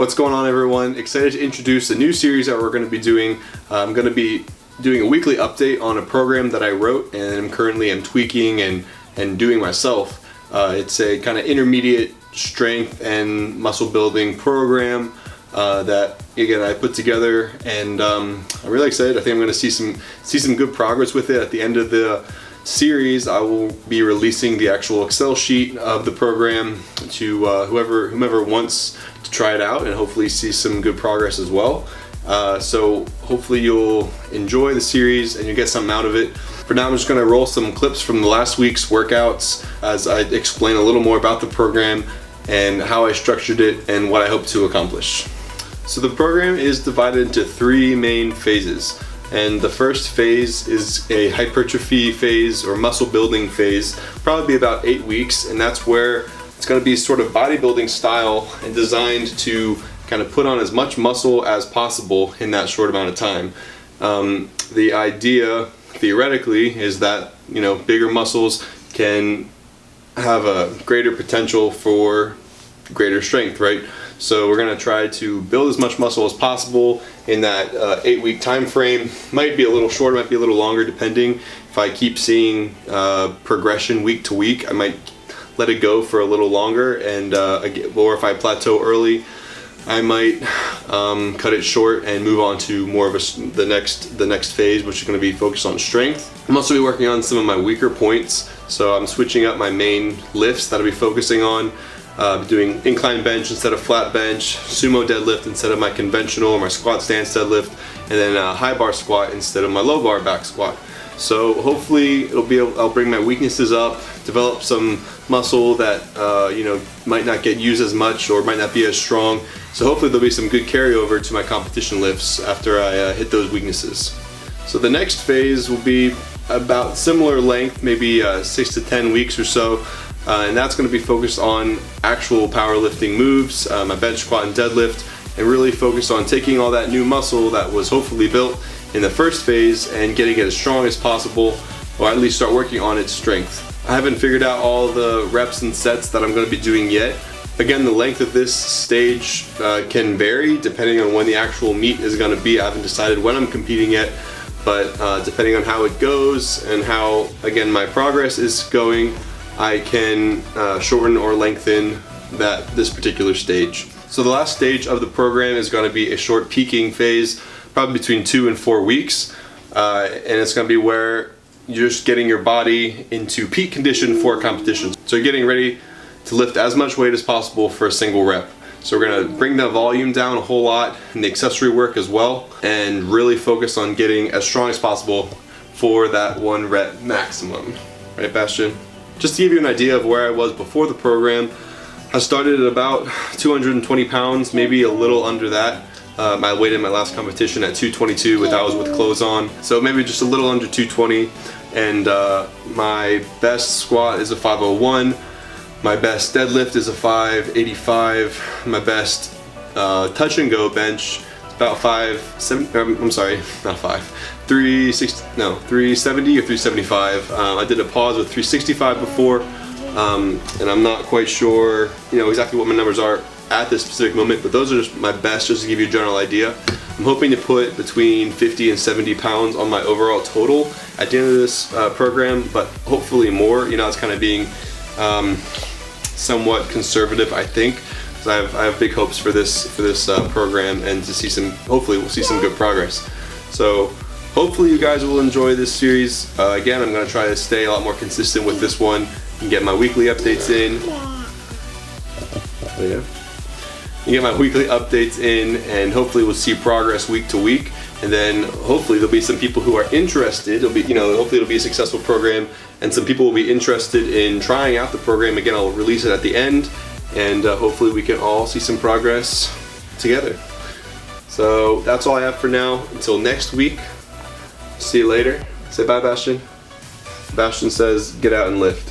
What's going on, everyone? Excited to introduce a new series that we're going to be doing. I'm going to be doing a weekly update on a program that I wrote and I'm currently tweaking and doing myself. It's a kind of intermediate strength and muscle building program that again I put together, and I'm really excited. I think I'm going to see some good progress with it. At the end of the series, I will be releasing the actual Excel sheet of the program to whomever wants to try it out and hopefully see some good progress as well. So hopefully you'll enjoy the series and you get something out of it. For now, I'm just going to roll some clips from the last week's workouts as I explain a little more about the program and how I structured it and what I hope to accomplish. So the program is divided into three main phases. And the first phase is a hypertrophy phase or muscle building phase, probably about 8 weeks, and that's where it's going to be sort of bodybuilding style and designed to kind of put on as much muscle as possible in that short amount of time. The idea, theoretically, is that bigger muscles can have a greater potential for greater strength, right? So we're going to try to build as much muscle as possible in that 8-week time frame. Might be a little shorter, might be a little longer, depending. If I keep seeing progression week to week, I might let it go for a little longer, and or if I plateau early, I might cut it short and move on to more of the next phase, which is going to be focused on strength. I'm also be working on some of my weaker points, so I'm switching up my main lifts that I'll be focusing on. Doing incline bench instead of flat bench, sumo deadlift instead of my conventional or my squat stance deadlift, and then a high bar squat instead of my low bar back squat. So hopefully I'll bring my weaknesses up, develop some muscle that might not get used as much or might not be as strong. So hopefully there'll be some good carryover to my competition lifts after I hit those weaknesses. So the next phase will be about similar length, maybe 6 to 10 weeks or so. And that's going to be focused on actual powerlifting moves, my bench, squat, and deadlift, and really focus on taking all that new muscle that was hopefully built in the first phase and getting it as strong as possible, or at least start working on its strength. I haven't figured out all the reps and sets that I'm going to be doing yet. Again, the length of this stage can vary depending on when the actual meet is going to be. I haven't decided when I'm competing yet, but depending on how it goes and how, again, my progress is going, I can shorten or lengthen this particular stage. So the last stage of the program is going to be a short peaking phase, probably between 2 and 4 weeks, and it's going to be where you're just getting your body into peak condition for competition. So you're getting ready to lift as much weight as possible for a single rep. So we're going to bring the volume down a whole lot and the accessory work as well, and really focus on getting as strong as possible for that 1 rep maximum. Right, Bastian? Just to give you an idea of where I was before the program, I started at about 220 pounds, maybe a little under that. I weighed in my last competition at 222, that was with clothes on. So maybe just a little under 220. And my best squat is a 501. My best deadlift is a 585. My best touch and go bench is about 370 or 375. I did a pause with 365 before, and I'm not quite sure exactly what my numbers are at this specific moment, but those are just my best, just to give you a general idea. I'm hoping to put between 50 and 70 pounds on my overall total at the end of this program, but hopefully more. It's kind of being somewhat conservative, I think, because I have big hopes for this program, and to see hopefully we'll see some good progress. So hopefully you guys will enjoy this series. Again, I'm going to try to stay a lot more consistent with this one and get my weekly updates in. There you go. You get my weekly updates in, and hopefully we'll see progress week to week. And then hopefully there'll be some people who are interested. Hopefully it'll be a successful program, and some people will be interested in trying out the program. Again, I'll release it at the end, and hopefully we can all see some progress together. So that's all I have for now. Until next week. See you later. Say bye, Bastian. Bastian says, get out and lift.